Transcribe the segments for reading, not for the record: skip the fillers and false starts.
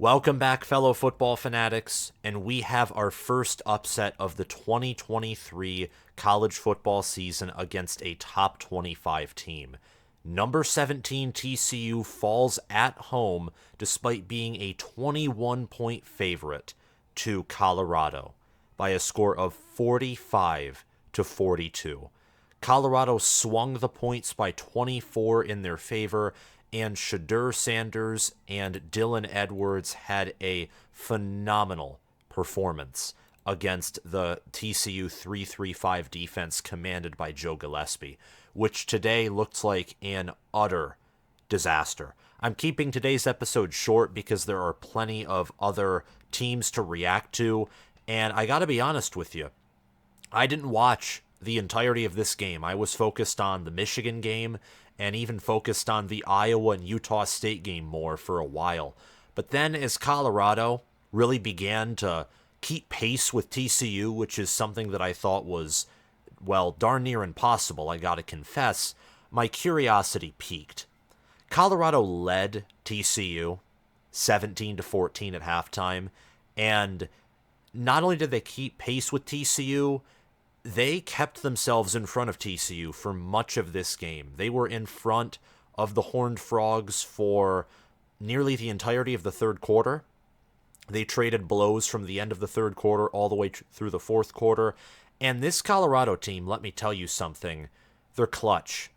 Welcome back, fellow football fanatics, and we have our first upset of the 2023 college football season against a top 25 team. Number 17 TCU falls at home despite being a 21-point favorite to Colorado by a score of 45-42. Colorado swung the points by 24 in their favor, and Sheduer Sanders and Dylan Edwards had a phenomenal performance against the TCU 3-3-5 defense commanded by Joe Gillespie, which today looked like an utter disaster. I'm keeping today's episode short because there are plenty of other teams to react to, and I gotta be honest with you, I didn't watch the entirety of this game. I was focused on the Michigan game and even focused on the Iowa and Utah State game more for a while. But then as Colorado really began to keep pace with TCU, which is something that I thought was, well, darn near impossible, I gotta confess, my curiosity peaked. Colorado led TCU 17-14 at halftime, and not only did they keep pace with TCU, they kept themselves in front of TCU for much of this game. They were in front of the Horned Frogs for nearly the entirety of the third quarter. They traded blows from the end of the third quarter all the way through the fourth quarter. And this Colorado team, let me tell you something, they're clutch.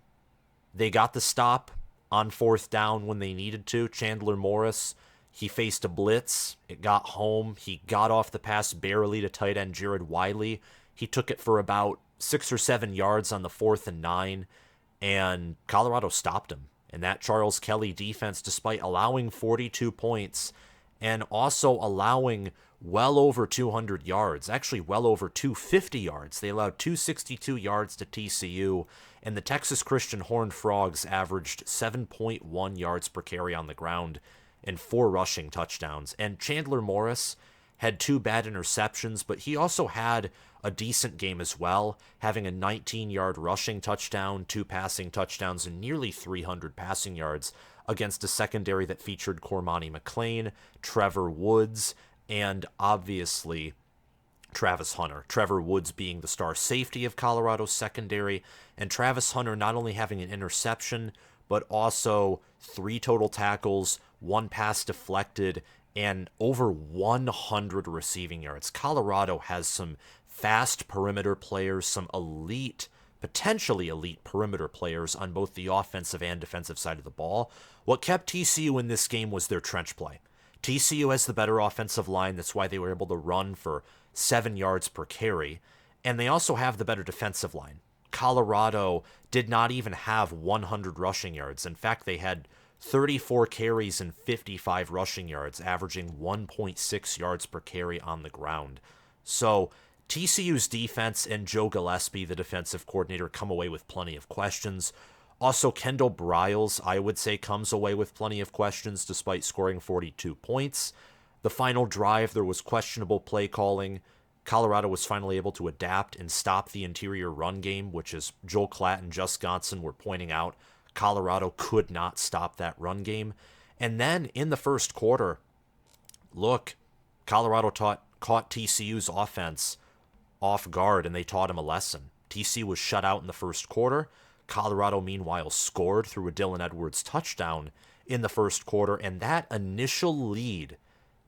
They got the stop on fourth down when they needed to. Chandler Morris, he faced a blitz. It got home. He got off the pass barely to tight end Jared Wiley. He took it for about 6 or 7 yards on the 4th and 9, and Colorado stopped him. And that Charles Kelly defense, despite allowing 42 points and also allowing well over 200 yards, actually well over 250 yards. They allowed 262 yards to TCU, and the Texas Christian Horned Frogs averaged 7.1 yards per carry on the ground and 4 rushing touchdowns. And Chandler Morris had 2 bad interceptions, but he also had a decent game as well, having a 19-yard rushing touchdown, 2 passing touchdowns, and nearly 300 passing yards against a secondary that featured Cormani McClain, Trevor Woods, and obviously Travis Hunter. Trevor Woods being the star safety of Colorado's secondary, and Travis Hunter not only having an interception, but also 3 total tackles, 1 pass deflected, and over 100 receiving yards. Colorado has some fast perimeter players, some elite, potentially elite perimeter players on both the offensive and defensive side of the ball. What kept TCU in this game was their trench play. TCU has the better offensive line. That's why they were able to run for 7 yards per carry. And they also have the better defensive line. Colorado did not even have 100 rushing yards. In fact, they had 34 carries and 55 rushing yards, averaging 1.6 yards per carry on the ground. So TCU's defense and Joe Gillespie, the defensive coordinator, come away with plenty of questions. Also, Kendall Briles, I would say, comes away with plenty of questions despite scoring 42 points. The final drive, there was questionable play calling. Colorado was finally able to adapt and stop the interior run game, which, as Joel Klatt and Just Gonson were pointing out, Colorado could not stop that run game. And then in the first quarter, look, Colorado caught TCU's offense off guard, and they taught him a lesson. TCU was shut out in the first quarter. Colorado, meanwhile, scored through a Dylan Edwards touchdown in the first quarter, and that initial lead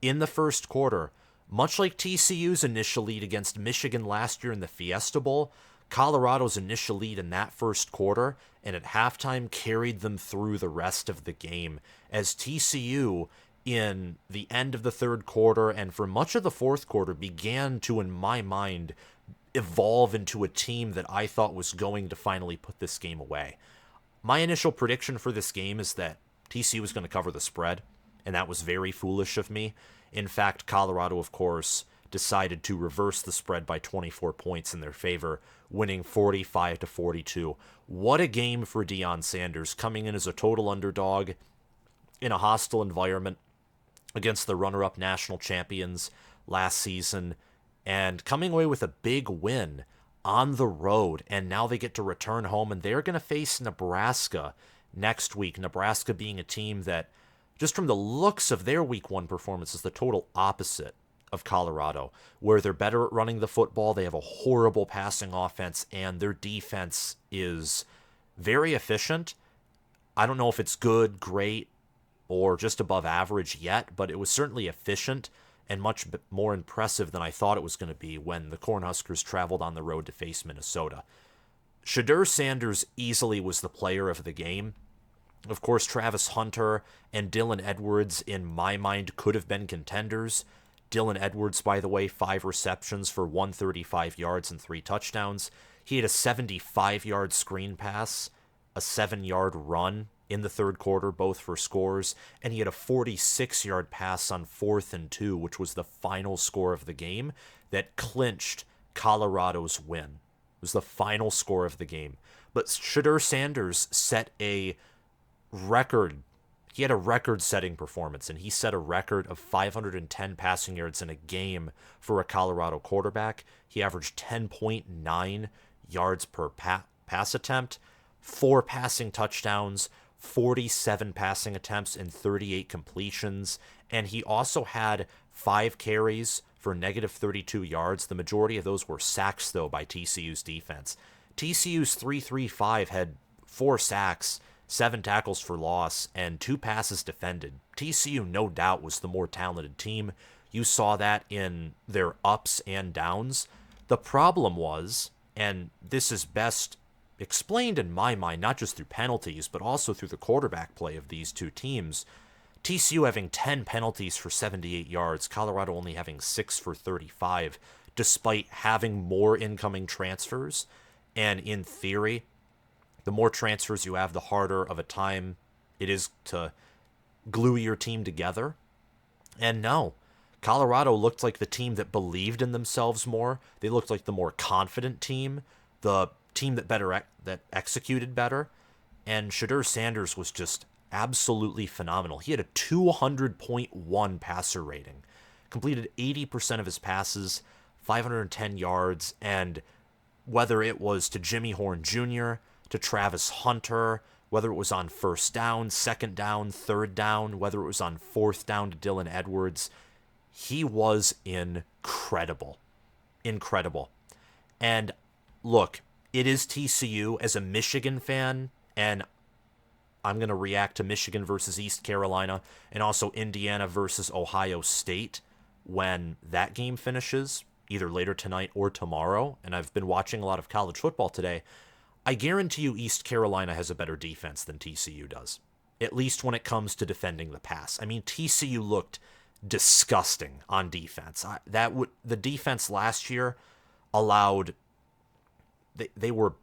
in the first quarter, much like TCU's initial lead against Michigan last year in the Fiesta Bowl, Colorado's initial lead in that first quarter and at halftime carried them through the rest of the game as TCU in the end of the third quarter and for much of the fourth quarter began to, in my mind, evolve into a team that I thought was going to finally put this game away. My initial prediction for this game is that TCU was going to cover the spread, and that was very foolish of me. In fact, Colorado, of course, decided to reverse the spread by 24 points in their favor, winning 45-42. What a game for Deion Sanders, coming in as a total underdog in a hostile environment against the runner-up national champions last season, and coming away with a big win on the road. And now they get to return home, and they're going to face Nebraska next week. Nebraska being a team that just from the looks of their week one performance, is the total opposite of Colorado, where they're better at running the football. They have a horrible passing offense, and their defense is very efficient. I don't know if it's good, great, or just above average yet, but it was certainly efficient and much more impressive than I thought it was going to be when the Cornhuskers traveled on the road to face Minnesota. Sheduer Sanders easily was the player of the game. Of course, Travis Hunter and Dylan Edwards, in my mind, could have been contenders. Dylan Edwards, by the way, 5 receptions for 135 yards and 3 touchdowns. He had a 75-yard screen pass, a 7-yard run in the third quarter, both for scores, and he had a 46-yard pass on 4th and 2, which was the final score of the game that clinched Colorado's win. It was the final score of the game. But Sheduer Sanders set a record. He had a record-setting performance, and he set a record of 510 passing yards in a game for a Colorado quarterback. He averaged 10.9 yards per pass attempt, 4 passing touchdowns, 47 passing attempts, and 38 completions. And he also had 5 carries for negative 32 yards. The majority of those were sacks, though, by TCU's defense. TCU's 3-3-5 had 4 sacks, 7 tackles for loss, and 2 passes defended. TCU, no doubt, was the more talented team. You saw that in their ups and downs. The problem was, and this is best explained in my mind, not just through penalties, but also through the quarterback play of these two teams, TCU having 10 penalties for 78 yards, Colorado only having 6 for 35, despite having more incoming transfers. And in theory, the more transfers you have, the harder of a time it is to glue your team together. And no, Colorado looked like the team that believed in themselves more. They looked like the more confident team, the team that executed better. And Sheduer Sanders was just absolutely phenomenal. He had a 200.1 passer rating, completed 80% of his passes, 510 yards, and whether it was to Jimmy Horn Jr., to Travis Hunter, whether it was on first down, second down, third down, whether it was on fourth down to Dylan Edwards, he was incredible. Incredible. And look, it is TCU. As a Michigan fan, and I'm going to react to Michigan versus East Carolina and also Indiana versus Ohio State when that game finishes, either later tonight or tomorrow. And I've been watching a lot of college football today. I guarantee you East Carolina has a better defense than TCU does, at least when it comes to defending the pass. I mean, TCU looked disgusting on defense. The defense last year allowed, they were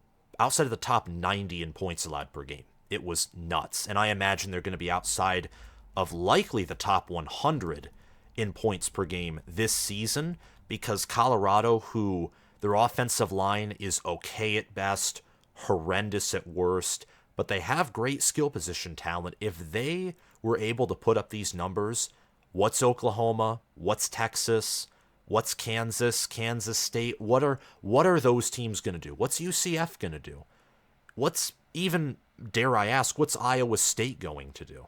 outside of the top 90 in points allowed per game. It was nuts. And I imagine they're going to be outside of likely the top 100 in points per game this season, because Colorado, who their offensive line is okay at best, horrendous at worst, but they have great skill position talent. If they were able to put up these numbers, what's Oklahoma? What's Texas? What's Kansas? Kansas State? What are those teams going to do? What's UCF going to do? What's, even dare I ask, what's Iowa State going to do?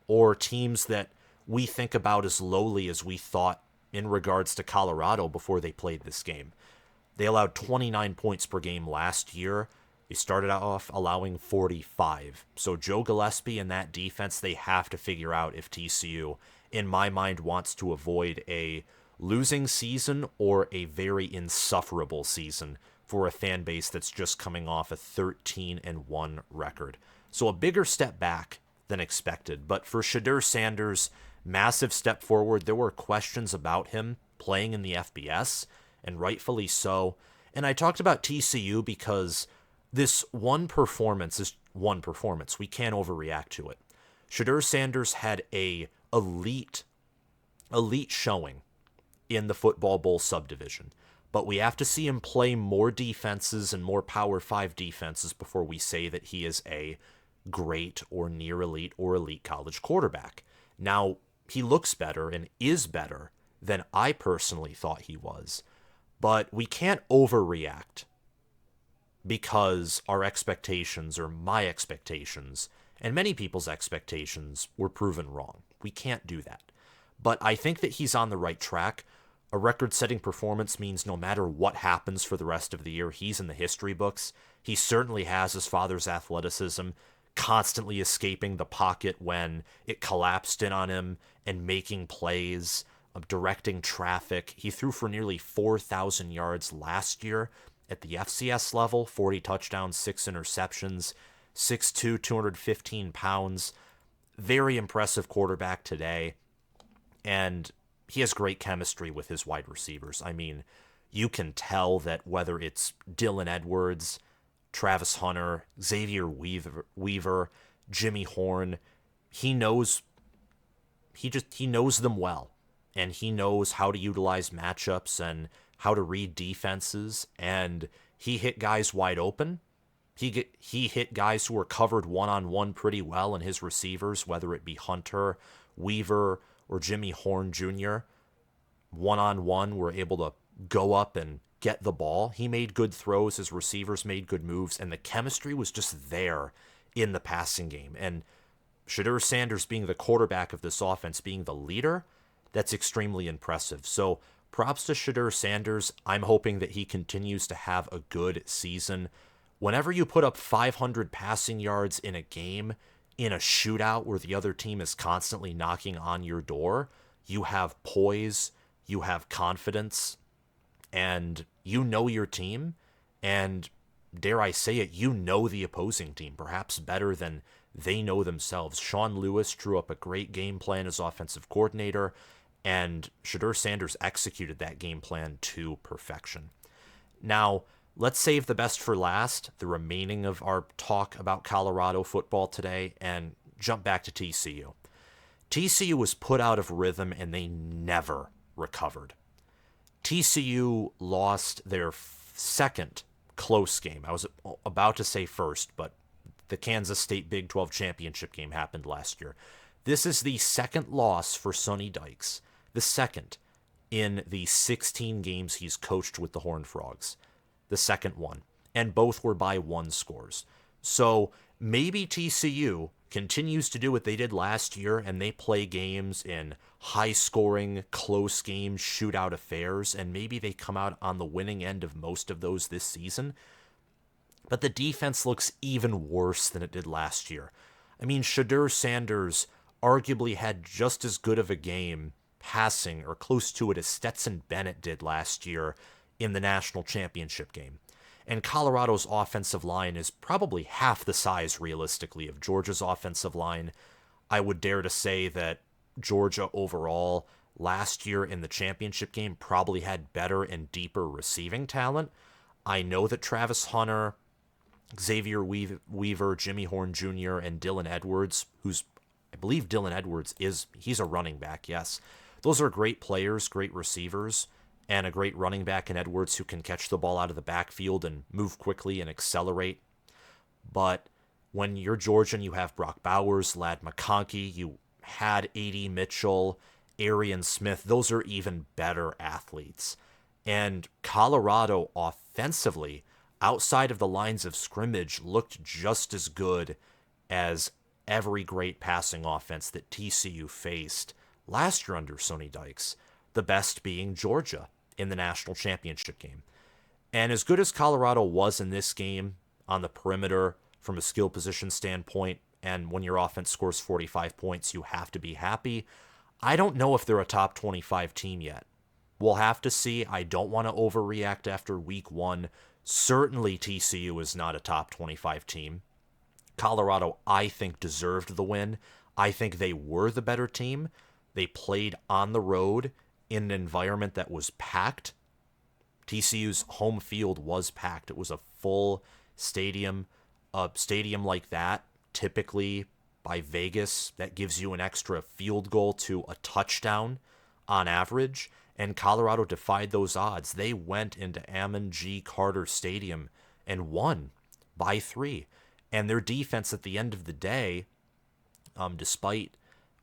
Or teams that we think about as lowly as we thought in regards to Colorado before they played this game. They allowed 29 points per game last year. They started off allowing 45. So Joe Gillespie and that defense, they have to figure out if TCU, in my mind, wants to avoid a losing season or a very insufferable season for a fan base that's just coming off a 13-1 record. So a bigger step back than expected. But for Sheduer Sanders, massive step forward. There were questions about him playing in the FBS, and rightfully so. And I talked about TCU because this one performance is one performance. We can't overreact to it. Sheduer Sanders had a elite showing in the Football Bowl subdivision, but we have to see him play more defenses and more Power 5 defenses before we say that he is a great or near elite or elite college quarterback. Now, he looks better and is better than I personally thought he was, but we can't overreact because our expectations, or my expectations And many people's expectations were proven wrong. We can't do that. But I think that he's on the right track. A record-setting performance means no matter what happens for the rest of the year, he's in the history books. He certainly has his father's athleticism, constantly escaping the pocket when it collapsed in on him and making plays, directing traffic. He threw for nearly 4,000 yards last year at the FCS level, 40 touchdowns, 6 interceptions, 6'2", 215 pounds. Very impressive quarterback today. And he has great chemistry with his wide receivers. I mean, you can tell that whether it's Dylan Edwards, Travis Hunter, Xavier Weaver, Jimmy Horn, he knows them well, and he knows how to utilize matchups and how to read defenses, and he hit guys wide open. He hit guys who were covered one-on-one pretty well, and his receivers, whether it be Hunter, Weaver, or Jimmy Horn Jr., one-on-one were able to go up and get the ball. He made good throws, his receivers made good moves, and the chemistry was just there in the passing game. And Sheduer Sanders being the quarterback of this offense, being the leader, that's extremely impressive. So props to Sheduer Sanders. I'm hoping that he continues to have a good season. Whenever you put up 500 passing yards in a game, in a shootout where the other team is constantly knocking on your door, you have poise, you have confidence, and you know your team, and dare I say it, you know the opposing team, perhaps better than they know themselves. Sean Lewis drew up a great game plan as offensive coordinator, and Sheduer Sanders executed that game plan to perfection. Now, let's save the best for last, the remaining of our talk about Colorado football today, and jump back to TCU. TCU was put out of rhythm, and they never recovered. TCU lost their second close game. I was about to say first, but the Kansas State Big 12 championship game happened last year. This is the second loss for Sonny Dykes, the second in the 16 games he's coached with the Horned Frogs. The second one, and both were by 1 scores. So maybe TCU continues to do what they did last year, and they play games in high-scoring, close games, shootout affairs, and maybe they come out on the winning end of most of those this season. But the defense looks even worse than it did last year. I mean, Sheduer Sanders arguably had just as good of a game passing or close to it as Stetson Bennett did last year in the national championship game. And Colorado's offensive line is probably half the size, realistically, of Georgia's offensive line. I would dare to say that Georgia overall last year in the championship game probably had better and deeper receiving talent. I know that Travis Hunter, Xavier Weaver, Jimmy Horn Jr., and Dylan Edwards, I believe Dylan Edwards he's a running back, yes. Those are great players, great receivers, and a great running back in Edwards who can catch the ball out of the backfield and move quickly and accelerate. But when you're Georgian, you have Brock Bowers, Ladd McConkey, you had A.D. Mitchell, Arian Smith. Those are even better athletes. And Colorado offensively, outside of the lines of scrimmage, looked just as good as every great passing offense that TCU faced last year under Sonny Dykes, the best being Georgia in the national championship game. And as good as Colorado was in this game on the perimeter from a skill position standpoint, and when your offense scores 45 points, you have to be happy, I don't know if they're a top 25 team yet. We'll have to see. I don't want to overreact after week 1. Certainly TCU is not a top 25 team. Colorado, I think, deserved the win. I think they were the better team. They played on the road in an environment that was packed. TCU's home field was packed. It was a full stadium. A stadium like that, typically by Vegas, that gives you an extra field goal to a touchdown on average. And Colorado defied those odds. They went into Ammon G. Carter Stadium and won by 3. And their defense at the end of the day, despite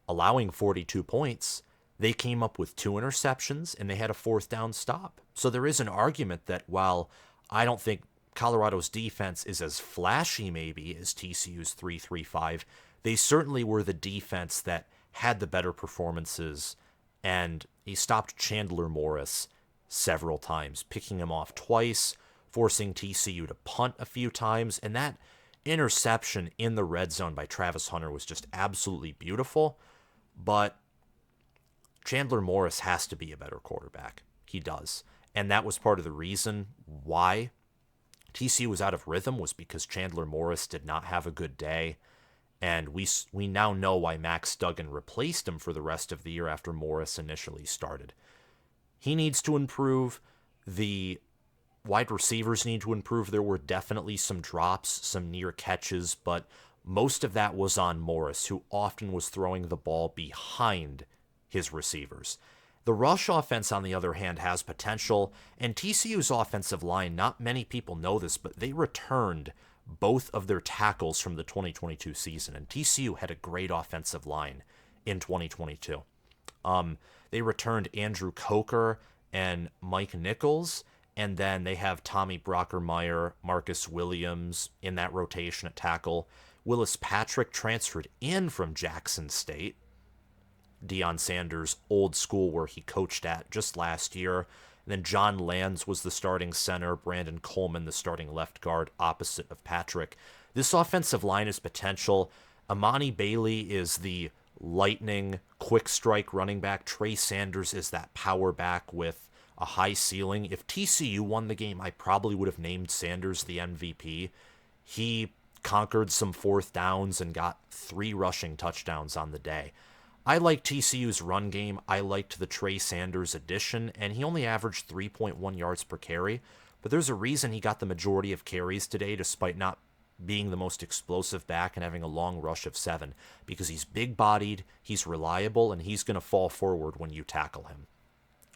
allowing 42 points, they came up with 2 interceptions and they had a 4th down stop. So there is an argument that while I don't think Colorado's defense is as flashy maybe as TCU's 3-3-5, they certainly were the defense that had the better performances, and he stopped Chandler Morris several times, picking him off twice, forcing TCU to punt a few times, and that interception in the red zone by Travis Hunter was just absolutely beautiful. But Chandler Morris has to be a better quarterback. He does. And that was part of the reason why TCU was out of rhythm, was because Chandler Morris did not have a good day. And we now know why Max Duggan replaced him for the rest of the year after Morris initially started. He needs to improve. The wide receivers need to improve. There were definitely some drops, some near catches, but most of that was on Morris, who often was throwing the ball behind his receivers. The rush offense, on the other hand, has potential, and TCU's offensive line, not many people know this, but they returned both of their tackles from the 2022 season, and TCU had a great offensive line in 2022. They returned Andrew Coker and Mike Nichols, and then they have Tommy Brockermeyer, Marcus Williams in that rotation at tackle. Willis Patrick transferred in from Jackson State, Deion Sanders' old school where he coached at just last year. And then John Lands was the starting center, Brandon Coleman the starting left guard opposite of Patrick. This offensive line is potential. Amani Bailey is the lightning, quick strike running back. Trey Sanders is that power back with a high ceiling. If TCU won the game, I probably would have named Sanders the MVP. He conquered some fourth downs and got 3 rushing touchdowns on the day. I like TCU's run game. I liked the Trey Sanders addition, and he only averaged 3.1 yards per carry. But there's a reason he got the majority of carries today, despite not being the most explosive back and having a long rush of 7, because he's big-bodied, he's reliable, and he's going to fall forward when you tackle him.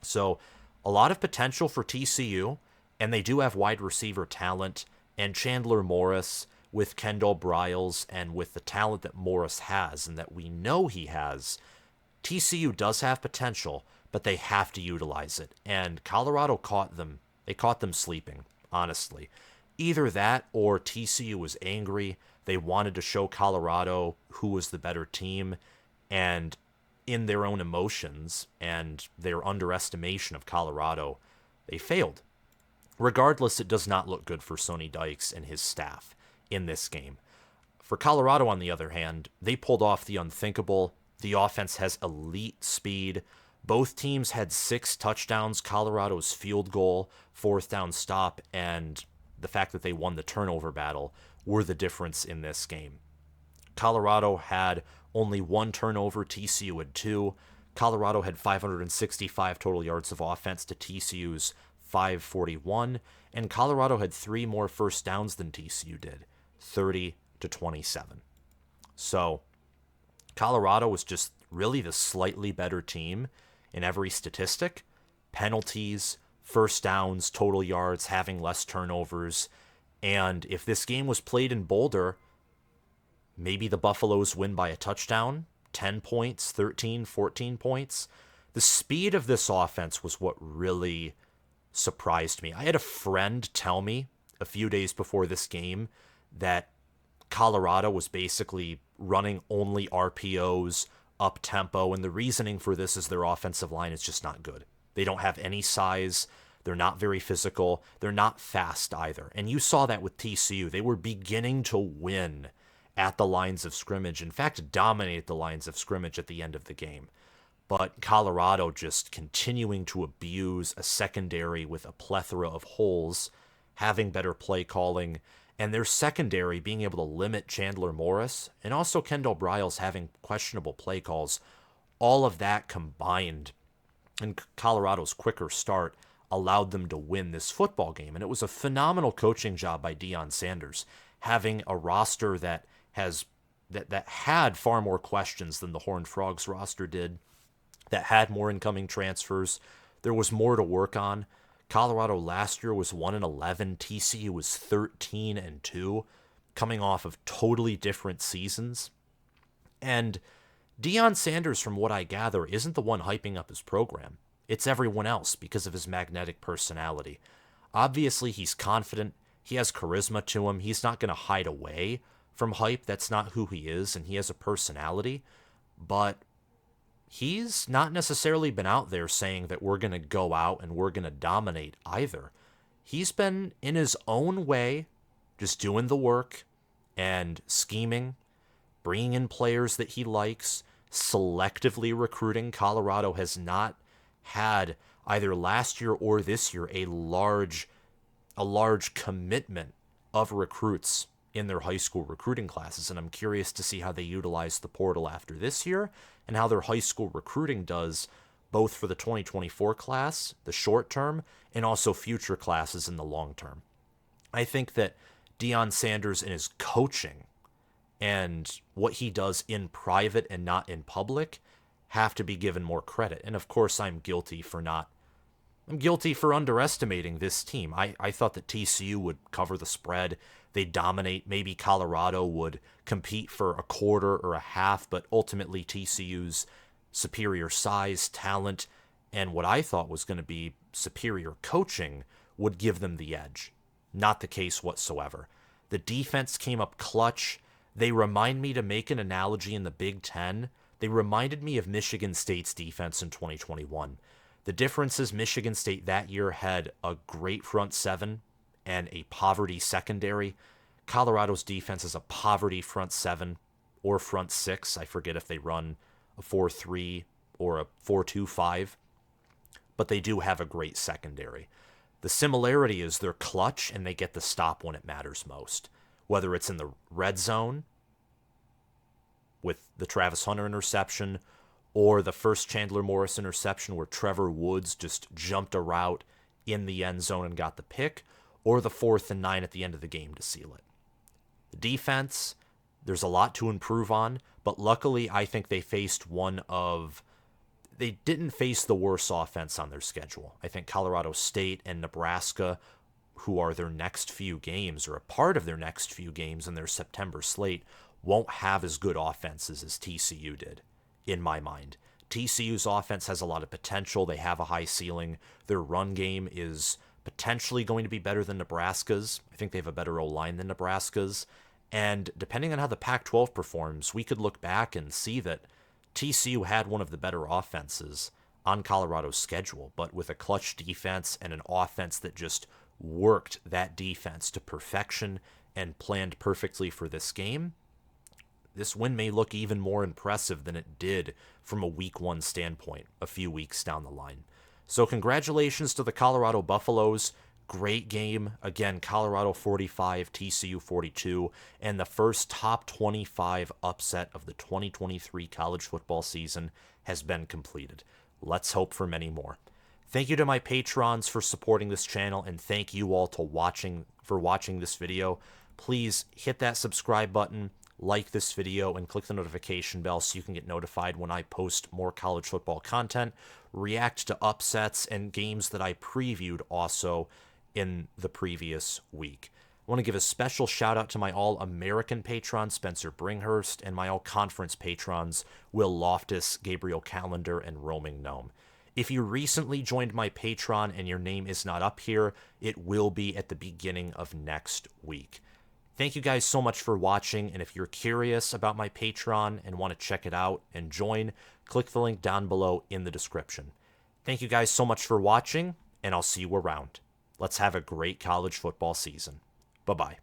So a lot of potential for TCU, and they do have wide receiver talent, and Chandler Morris with Kendall Briles and with the talent that Morris has and that we know he has, TCU does have potential, but they have to utilize it. And Colorado caught them. They caught them sleeping, honestly. Either that or TCU was angry. They wanted to show Colorado who was the better team, and in their own emotions and their underestimation of Colorado, they failed. Regardless, it does not look good for Sonny Dykes and his staff in this game. For Colorado, on the other hand, they pulled off the unthinkable. The offense has elite speed. Both teams had 6 touchdowns. Colorado's field goal, 4th down stop, and the fact that they won the turnover battle were the difference in this game. Colorado had only 1 turnover, TCU had 2. Colorado had 565 total yards of offense to TCU's 541, and Colorado had 3 more first downs than TCU did, 30-27. So Colorado was just really the slightly better team in every statistic. Penalties, first downs, total yards, having less turnovers. And if this game was played in Boulder, maybe the Buffaloes win by a touchdown, 10 points, 13, 14 points. The speed of this offense was what really surprised me. I had a friend tell me a few days before this game that Colorado was basically running only RPOs, up tempo, and the reasoning for this is their offensive line is just not good. They don't have any size. They're not very physical. They're not fast either. And you saw that with TCU. They were beginning to win at the lines of scrimmage. In fact, dominate the lines of scrimmage at the end of the game. But Colorado just continuing to abuse a secondary with a plethora of holes, having better play calling, and their secondary being able to limit Chandler Morris, and also Kendall Briles having questionable play calls. All of that combined, and Colorado's quicker start allowed them to win this football game. And it was a phenomenal coaching job by Deion Sanders, having a roster that had far more questions than the Horned Frogs roster did, that had more incoming transfers. There was more to work on. Colorado last year was 1-11. TCU was 13-2, coming off of totally different seasons. And Deion Sanders, from what I gather, isn't the one hyping up his program. It's everyone else because of his magnetic personality. Obviously, he's confident. He has charisma to him. He's not going to hide away. from hype. That's not who he is, and he has a personality, but he's not necessarily been out there saying that we're going to go out and we're going to dominate either. He's been in his own way, just doing the work and scheming, bringing in players that he likes, selectively recruiting. Colorado has not had, either last year or this year, a large commitment of recruits in their high school recruiting classes, and I'm curious to see how they utilize the portal after this year and how their high school recruiting does, both for the 2024 class, the short term, and also future classes in the long term. I think that Deion Sanders and his coaching and what he does in private and not in public have to be given more credit. And of course, I'm guilty for underestimating this team. I thought that TCU would cover the spread. They'd dominate. Maybe Colorado would compete for a quarter or a half, but ultimately TCU's superior size, talent, and what I thought was going to be superior coaching would give them the edge. Not the case whatsoever. The defense came up clutch. They remind me, to make an analogy in the Big Ten, they reminded me of Michigan State's defense in 2021. The difference is Michigan State that year had a great front seven and a poverty secondary. Colorado's defense is a poverty front seven or front six. I forget if they run a 4-3 or a 4-2-5, but they do have a great secondary. The similarity is they're clutch and they get the stop when it matters most, whether it's in the red zone with the Travis Hunter interception or the first Chandler Morris interception where Trevor Woods just jumped a route in the end zone and got the pick, or the 4th and 9 at the end of the game to seal it. The defense, there's a lot to improve on, but luckily I think they didn't face the worst offense on their schedule. I think Colorado State and Nebraska, who are their next few games or a part of their next few games in their September slate, won't have as good offenses as TCU did, in my mind. TCU's offense has a lot of potential. They have a high ceiling. Their run game is potentially going to be better than Nebraska's. I think they have a better O-line than Nebraska's. And depending on how the Pac-12 performs, we could look back and see that TCU had one of the better offenses on Colorado's schedule, but with a clutch defense and an offense that just worked that defense to perfection and planned perfectly for this game, this win may look even more impressive than it did from a week one standpoint a few weeks down the line. So congratulations to the Colorado Buffaloes. Great game. Again, Colorado 45, TCU 42, and the first top 25 upset of the 2023 college football season has been completed. Let's hope for many more. Thank you to my patrons for supporting this channel, and thank you all for watching this video. Please hit that subscribe button, like this video, and click the notification bell so you can get notified when I post more college football content, react to upsets, and games that I previewed also in the previous week. I want to give a special shout out to my All-American patron, Spencer Bringhurst, and my All-Conference patrons, Will Loftus, Gabriel Calendar, and Roaming Gnome. If you recently joined my Patreon and your name is not up here, it will be at the beginning of next week. Thank you guys so much for watching, and if you're curious about my Patreon and want to check it out and join, click the link down below in the description. Thank you guys so much for watching, and I'll see you around. Let's have a great college football season. Bye-bye.